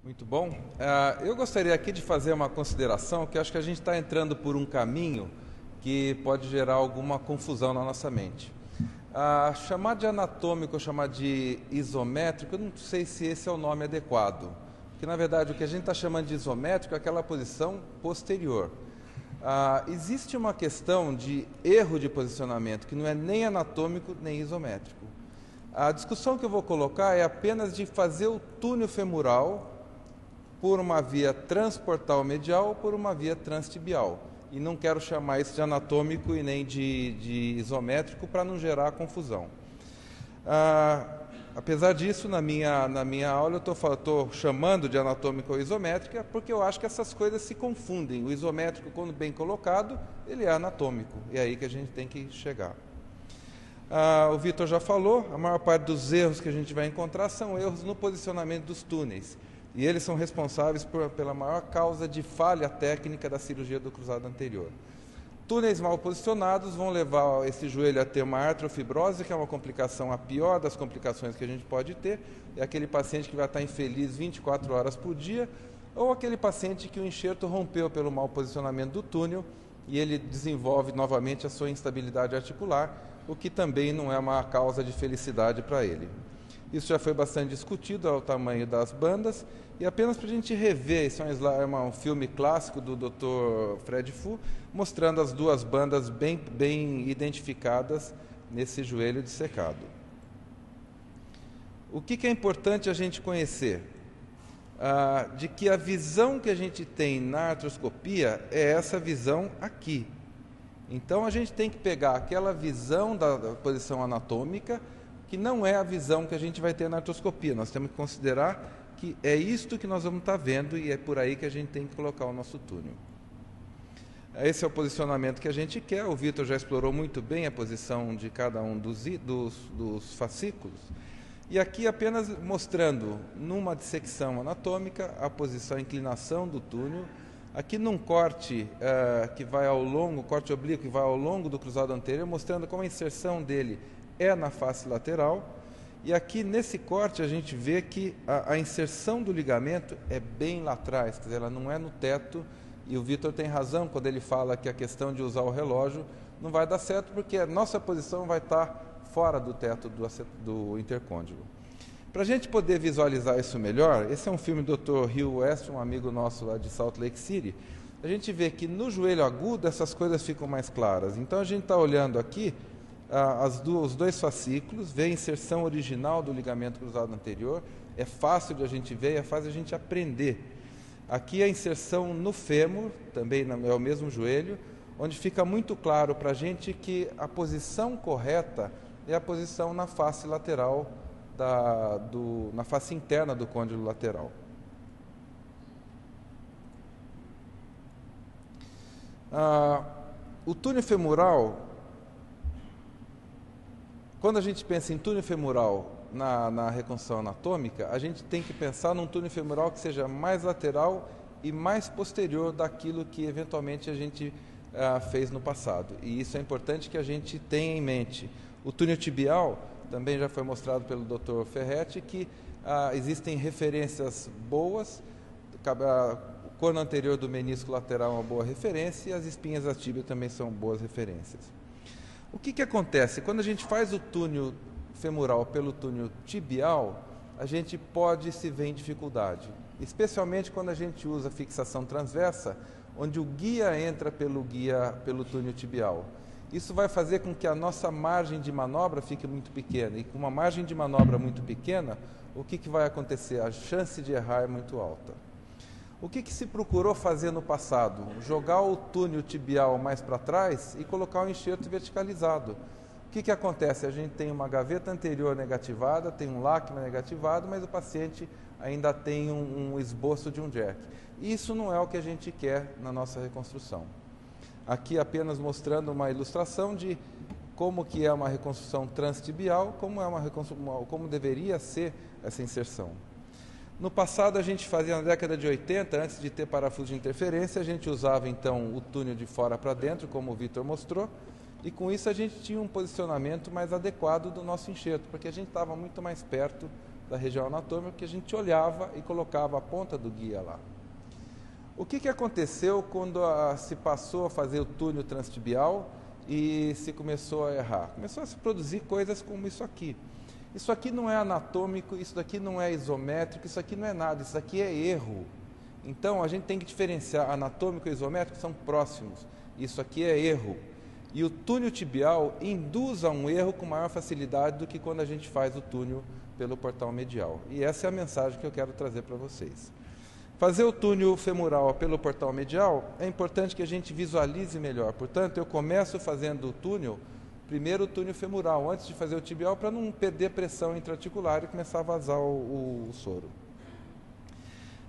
Muito bom. Eu gostaria aqui de fazer uma consideração que acho que a gente está entrando por um caminho que pode gerar alguma confusão na nossa mente. Chamar de anatômico ou chamar de isométrico, eu não sei se esse é o nome adequado. Porque, na verdade, o que a gente está chamando de isométrico é aquela posição posterior. Existe uma questão de erro de posicionamento, que não é nem anatômico nem isométrico. A discussão que eu vou colocar é apenas de fazer o túnel femoral por uma via transportal medial ou por uma via transtibial. E não quero chamar isso de anatômico e nem de isométrico para não gerar confusão. Apesar disso, na minha aula eu estou chamando de anatômico ou isométrica porque eu acho que essas coisas se confundem. O isométrico, quando bem colocado, ele é anatômico. E é aí que a gente tem que chegar. O Vitor já falou, a maior parte dos erros que a gente vai encontrar são erros no posicionamento dos túneis. E eles são responsáveis pela maior causa de falha técnica da cirurgia do cruzado anterior. Túneis mal posicionados vão levar esse joelho a ter uma artrofibrose, que é uma complicação, a pior das complicações que a gente pode ter. É aquele paciente que vai estar infeliz 24 horas por dia, ou aquele paciente que o enxerto rompeu pelo mau posicionamento do túnel e ele desenvolve novamente a sua instabilidade articular, o que também não é uma causa de felicidade para ele. Isso já foi bastante discutido, ao tamanho das bandas, e apenas para a gente rever, isso é um filme clássico do Dr. Fred Fu, mostrando as duas bandas bem identificadas nesse joelho dissecado. O que é importante a gente conhecer? De que a visão que a gente tem na artroscopia é essa visão aqui. Então a gente tem que pegar aquela visão da posição anatômica, que não é a visão que a gente vai ter na artroscopia. Nós temos que considerar que é isto que nós vamos estar vendo e é por aí que a gente tem que colocar o nosso túnel. Esse é o posicionamento que a gente quer. O Vitor já explorou muito bem a posição de cada um dos fascículos. E aqui apenas mostrando, numa dissecção anatômica, a posição, a inclinação do túnel. Aqui num corte que vai ao longo, corte oblíquo que vai ao longo do cruzado anterior, mostrando como a inserção dele é na face lateral, e aqui nesse corte a gente vê que a inserção do ligamento é bem lá atrás, quer dizer, ela não é no teto, e o Vitor tem razão quando ele fala que a questão de usar o relógio não vai dar certo, porque a nossa posição vai estar fora do teto do intercôndilo. Para a gente poder visualizar isso melhor, esse é um filme do Dr. Hugh West, um amigo nosso lá de Salt Lake City. A gente vê que no joelho agudo essas coisas ficam mais claras. Então a gente está olhando aqui os dois fascículos, vê a inserção original do ligamento cruzado anterior, é fácil de a gente ver, é fácil de a gente aprender. Aqui a inserção no fêmur, também é o mesmo joelho, onde fica muito claro para a gente que a posição correta é a posição na face lateral, na face interna do côndilo lateral. O túnel femoral, quando a gente pensa em túnel femoral na reconstrução anatômica, a gente tem que pensar num túnel femoral que seja mais lateral e mais posterior daquilo que eventualmente a gente fez no passado. E isso é importante que a gente tenha em mente. O túnel tibial também já foi mostrado pelo Dr. Ferretti que existem referências boas, o corno anterior do menisco lateral é uma boa referência e as espinhas da tíbia também são boas referências. O que acontece? Quando a gente faz o túnel femoral pelo túnel tibial, a gente pode se ver em dificuldade, especialmente quando a gente usa fixação transversa, onde o guia entra pelo túnel tibial. Isso vai fazer com que a nossa margem de manobra fique muito pequena, e com uma margem de manobra muito pequena, o que vai acontecer? A chance de errar é muito alta. O que se procurou fazer no passado? Jogar o túnel tibial mais para trás e colocar o enxerto verticalizado. O que acontece? A gente tem uma gaveta anterior negativada, tem um lacma negativado, mas o paciente ainda tem um esboço de um jack. Isso não é o que a gente quer na nossa reconstrução. Aqui apenas mostrando uma ilustração de como que é uma reconstrução transtibial, como deveria ser essa inserção. No passado, a gente fazia, na década de 80, antes de ter parafuso de interferência, a gente usava então o túnel de fora para dentro, como o Vitor mostrou, e com isso a gente tinha um posicionamento mais adequado do nosso enxerto, porque a gente estava muito mais perto da região anatômica, que a gente olhava e colocava a ponta do guia lá. O que aconteceu quando se passou a fazer o túnel transtibial e se começou a errar? Começou a se produzir coisas como isso aqui. Isso aqui não é anatômico, isso daqui não é isométrico, isso aqui não é nada, isso aqui é erro. Então, a gente tem que diferenciar anatômico e isométrico, são próximos. Isso aqui é erro. E o túnel tibial induz a um erro com maior facilidade do que quando a gente faz o túnel pelo portal medial. E essa é a mensagem que eu quero trazer para vocês. Fazer o túnel femoral pelo portal medial é importante que a gente visualize melhor. Portanto, eu começo fazendo o túnel, primeiro o túnel femoral, antes de fazer o tibial, para não perder pressão intraarticular e começar a vazar o soro.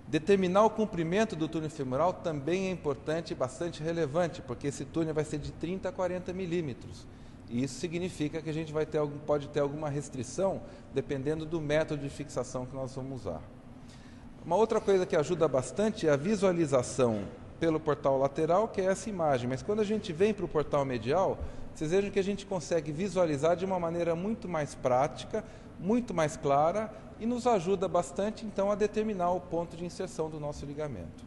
Determinar o comprimento do túnel femoral também é importante e bastante relevante, porque esse túnel vai ser de 30 a 40 milímetros. E isso significa que a gente pode ter alguma restrição, dependendo do método de fixação que nós vamos usar. Uma outra coisa que ajuda bastante é a visualização pelo portal lateral, que é essa imagem. Mas quando a gente vem para o portal medial, vocês vejam que a gente consegue visualizar de uma maneira muito mais prática, muito mais clara, e nos ajuda bastante, então, a determinar o ponto de inserção do nosso ligamento.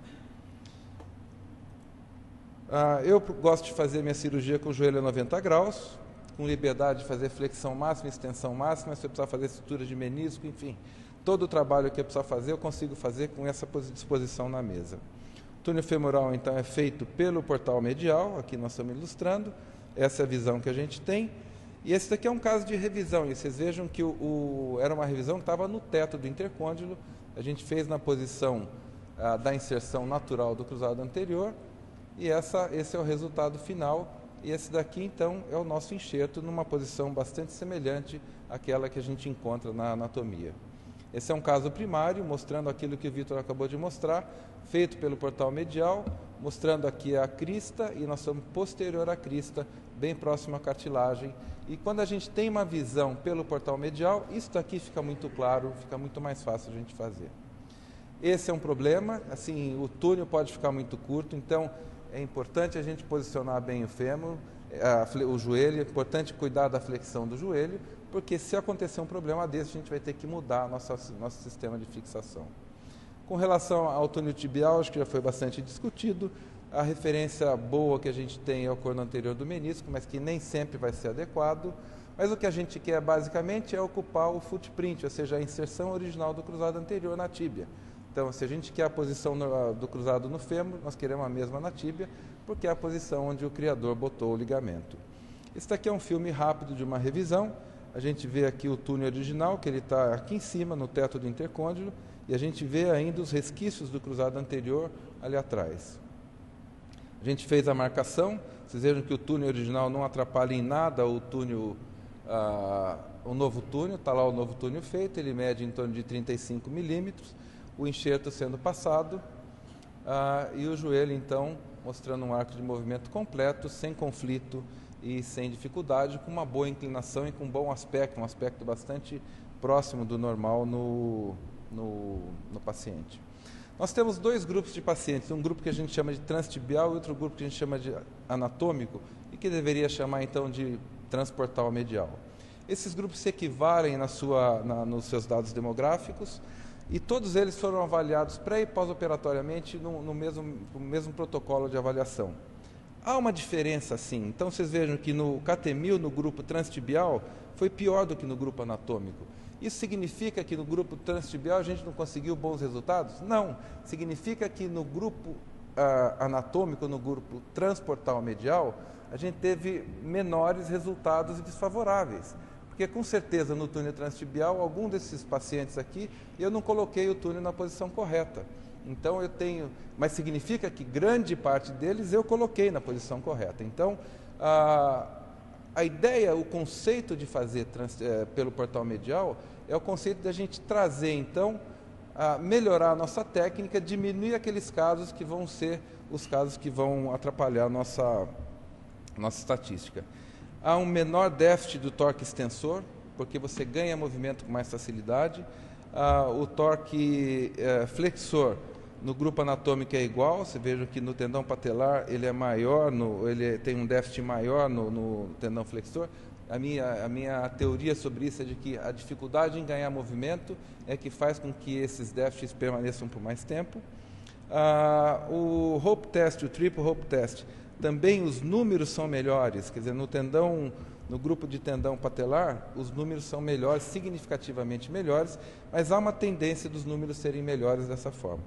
Eu gosto de fazer minha cirurgia com o joelho a 90 graus, com liberdade de fazer flexão máxima, extensão máxima, se eu precisar fazer sutura de menisco, enfim. Todo o trabalho que eu precisar fazer, eu consigo fazer com essa disposição na mesa. O túnel femoral, então, é feito pelo portal medial, aqui nós estamos ilustrando, essa é a visão que a gente tem. E esse daqui é um caso de revisão, e vocês vejam que era uma revisão que estava no teto do intercôndilo, a gente fez na posição da inserção natural do cruzado anterior, e esse é o resultado final, e esse daqui, então, é o nosso enxerto numa posição bastante semelhante àquela que a gente encontra na anatomia. Esse é um caso primário, mostrando aquilo que o Vitor acabou de mostrar, feito pelo portal medial, mostrando aqui a crista, e nós estamos posterior à crista, bem próximo à cartilagem. E quando a gente tem uma visão pelo portal medial, isso daqui fica muito claro, fica muito mais fácil a gente fazer. Esse é um problema, assim, o túnel pode ficar muito curto, então é importante a gente posicionar bem o fêmur, o joelho, é importante cuidar da flexão do joelho, porque se acontecer um problema desse, a gente vai ter que mudar nosso sistema de fixação. Com relação ao túnel tibial, acho que já foi bastante discutido. A referência boa que a gente tem é o corno anterior do menisco, mas que nem sempre vai ser adequado. Mas o que a gente quer, basicamente, é ocupar o footprint, ou seja, a inserção original do cruzado anterior na tíbia. Então, se a gente quer a posição do cruzado no fêmur, nós queremos a mesma na tíbia, porque é a posição onde o criador botou o ligamento. Esse daqui é um filme rápido de uma revisão. A gente vê aqui o túnel original, que ele está aqui em cima, no teto do intercôndilo, e a gente vê ainda os resquícios do cruzado anterior ali atrás. A gente fez a marcação, vocês vejam que o túnel original não atrapalha em nada o novo túnel, está lá o novo túnel feito, ele mede em torno de 35 milímetros, o enxerto sendo passado, e o joelho, então, mostrando um arco de movimento completo, sem conflito e sem dificuldade, com uma boa inclinação e com um bom aspecto, um aspecto bastante próximo do normal no paciente. Nós temos dois grupos de pacientes, um grupo que a gente chama de transtibial e outro grupo que a gente chama de anatômico, e que deveria chamar então de transportal medial. Esses grupos se equivalem nos seus dados demográficos, e todos eles foram avaliados pré e pós-operatoriamente no mesmo protocolo de avaliação. Há uma diferença, sim. Então, vocês vejam que no CATEMIL, no grupo transtibial, foi pior do que no grupo anatômico. Isso significa que no grupo transtibial a gente não conseguiu bons resultados? Não. Significa que no grupo anatômico, no grupo transportal medial, a gente teve menores resultados desfavoráveis. Porque, com certeza, no túnel transtibial, algum desses pacientes aqui, eu não coloquei o túnel na posição correta. Então, mas significa que grande parte deles eu coloquei na posição correta. Então, a ideia, o conceito de fazer pelo portal medial é o conceito de a gente trazer, então, melhorar a nossa técnica, diminuir aqueles casos que vão ser os casos que vão atrapalhar a nossa estatística. Há um menor déficit do torque extensor, porque você ganha movimento com mais facilidade. O torque flexor no grupo anatômico é igual, você veja que no tendão patelar ele é maior, ele tem um déficit maior no tendão flexor, A minha teoria sobre isso é de que a dificuldade em ganhar movimento é que faz com que esses déficits permaneçam por mais tempo. O Hope Test, o Triple Hope Test, também os números são melhores, quer dizer, no grupo de tendão patelar, os números são melhores, significativamente melhores, mas há uma tendência dos números serem melhores dessa forma.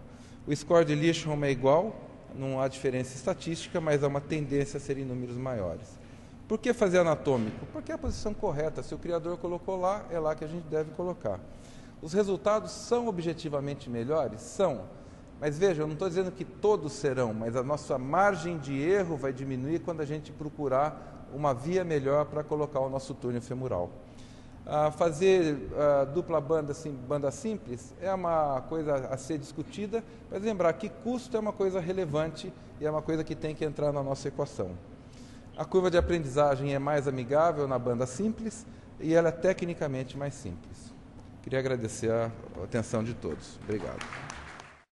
O score de Lishon é igual, não há diferença estatística, mas há uma tendência a serem números maiores. Por que fazer anatômico? Porque é a posição correta. Se o criador colocou lá, é lá que a gente deve colocar. Os resultados são objetivamente melhores? São. Mas veja, eu não estou dizendo que todos serão, mas a nossa margem de erro vai diminuir quando a gente procurar uma via melhor para colocar o nosso túnel femoral. Fazer dupla banda, banda simples, é uma coisa a ser discutida, mas lembrar que custo é uma coisa relevante e é uma coisa que tem que entrar na nossa equação. A curva de aprendizagem é mais amigável na banda simples e ela é tecnicamente mais simples. Queria agradecer a atenção de todos. Obrigado.